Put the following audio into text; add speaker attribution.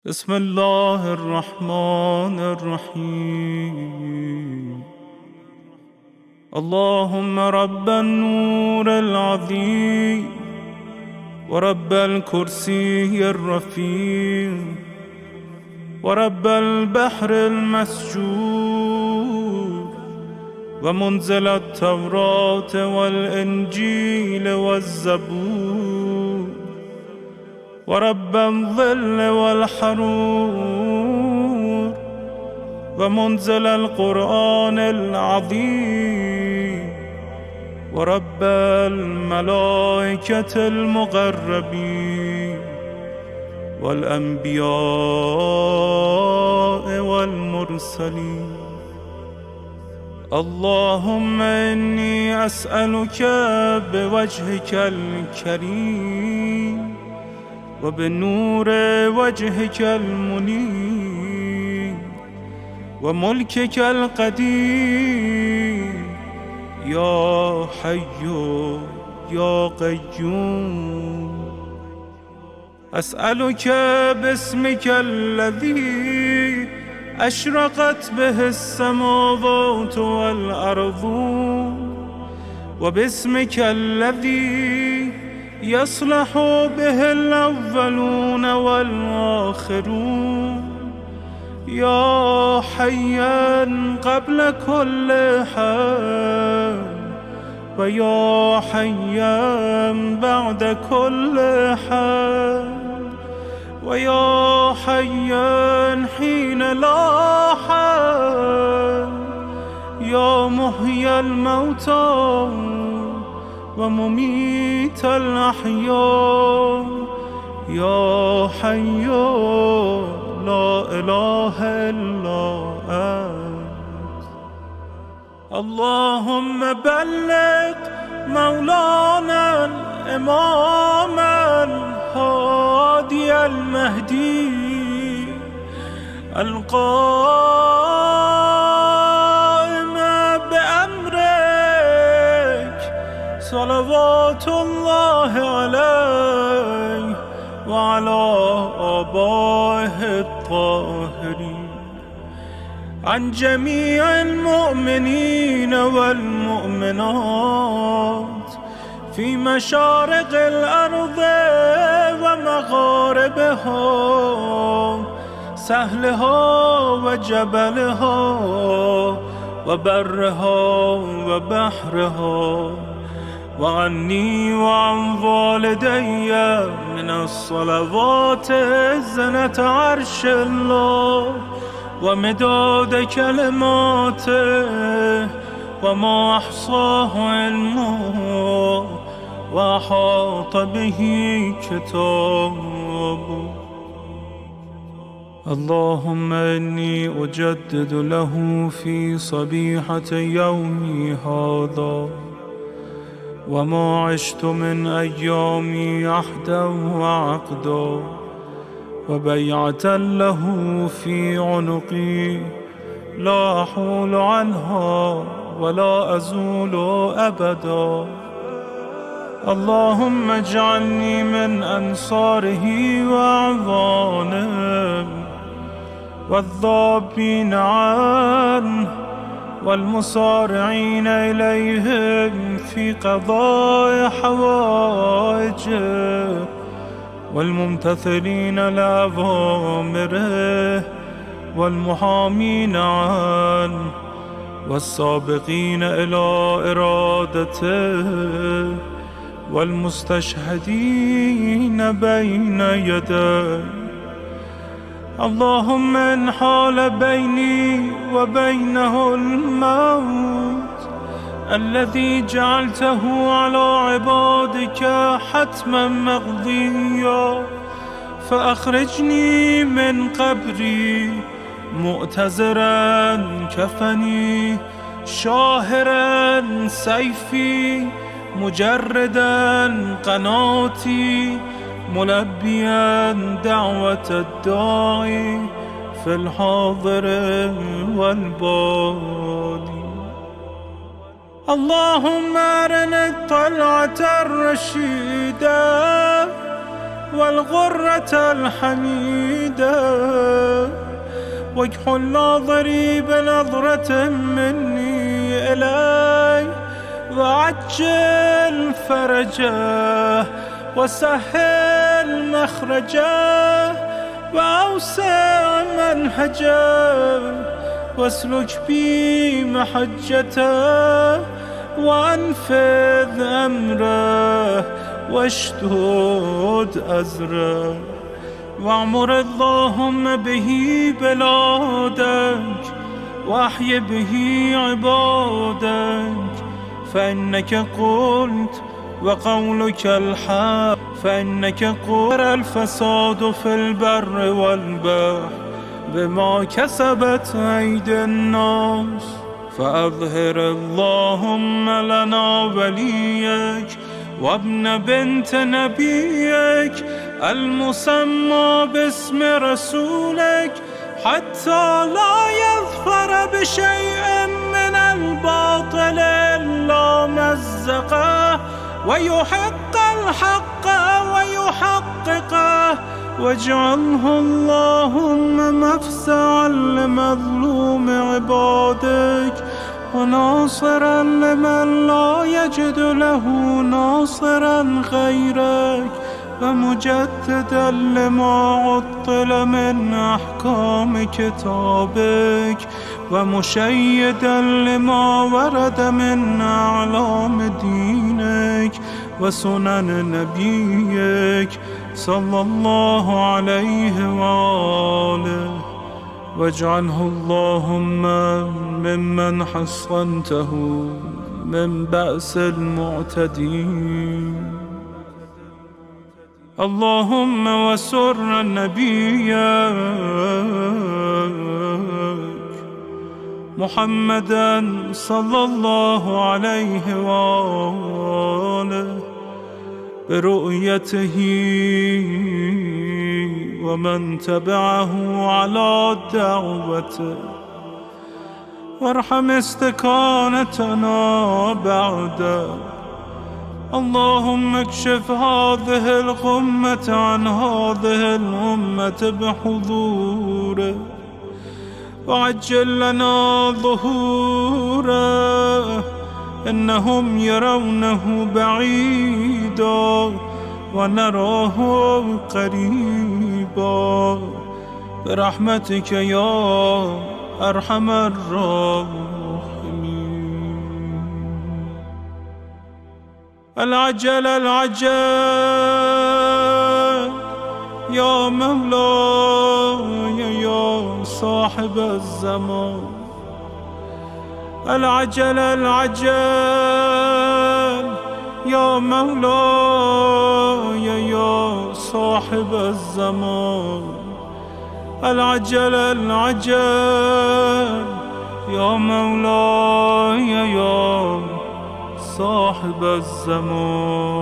Speaker 1: بسم الله الرحمن الرحيم. اللهم رب النور العظيم ورب الكرسي الرفيع ورب البحر المسجور ومنزل التوراة والإنجيل والزبور ورب الظل والحرور ومنزل القرآن العظيم ورب الملائكة المقربين والأنبياء والمرسلين. اللهم إني أسألك بوجهك الكريم وبنور وجهك المنير وملكك القدير يا حي يا قيوم. أسألك باسمك الذي أشرقت به السماوات والأرض وباسمك الذي يصلح به الأولون والآخرون يا حيا قبل كل حي ويا حيا بعد كل حي ويا حيا حين لا حي يا محيي الموتى ومميت الأحياء يا حي لا إله إلا أنت. اللهم بلغ مولانا الإمام الهادي المهدي القائم بأمرك صلوات الله عليه وعلى آبائه الطاهرين عن جميع المؤمنين والمؤمنات في مشارق الأرض ومغاربها سهلها وجبلها وبرها وبحرها وعني وعن والدي من الصلوات زنة عرش الله ومداد كلماته وما أحصاه علمه وأحاط به كتابه. اللهم إني أجدد له في صبيحة يومي هذا وما عشت من أيامي عهدا وعقدا وبيعة له في عنقي لا أحول عنها ولا أزول أبدا. اللهم اجعلني من أنصاره وأعوانه والذابين عنه والمسارعين إليهم في قضاء حوائجه والممتثلين لأوامره والمحامين عنه والسابقين إلى إرادته والمستشهدين بين يديه. اللهم إن حال بيني وبينه الموت الذي جعلته على عبادك حتما مقضيا فأخرجني من قبري مؤتزرا كفني شاهرا سيفي مجردا قناتي ملبيا دعوة الداعي في الحاضر والبادي. اللهم أرنا الطلعة الرشيدة والغرة الحميدة، واكحل ناظري بنظرة مني إلي، وعجل فرجه وسهل مخرجه، وأوسع منهجه، واسلك بي محجته، وأنفذ أمره، واشدد أزره، واعمر اللهم به بلادك، واحي به عبادك، فإنك قلت وقولك الحق، فإنك قلت الفساد في البر والبحر بما كسبت أيدي الناس، فأظهر اللهم لنا وليك وابن بنت نبيك المسمى باسم رسولك، حتى لا يظفر بشيء من الباطل إلا مزقه، ويحق الحق ويحققه، واجعله اللهم مفزعا لمظلوم عبادك، وناصرا لمن لا يجد له ناصرا غيرك، ومجددا لما عطل من أحكام كتابك، ومشيدا لما ورد من أعلام دينك وسنن نبيك صلى الله عليه وآله، واجعله اللهم ممن حصنته من بأس المعتدين. اللهم وسر نبيك محمدا صلى الله عليه وآله برؤيته ومن تبعه على دعوته، وارحم استكانتنا بعده. اللهم اكشف هذه الغمة عن هذه الأمة بحضوره، وعجل لنا ظهوره، إنهم يرونه بعيدا ونراه قريبا، برحمتك يا أرحم الراحمين. العجل العجل يا مولاي يا صاحب الزمان، العجل العجل يا مولاي يا صاحب الزمان، العجل العجل يا مولاي يا صاحب الزمان.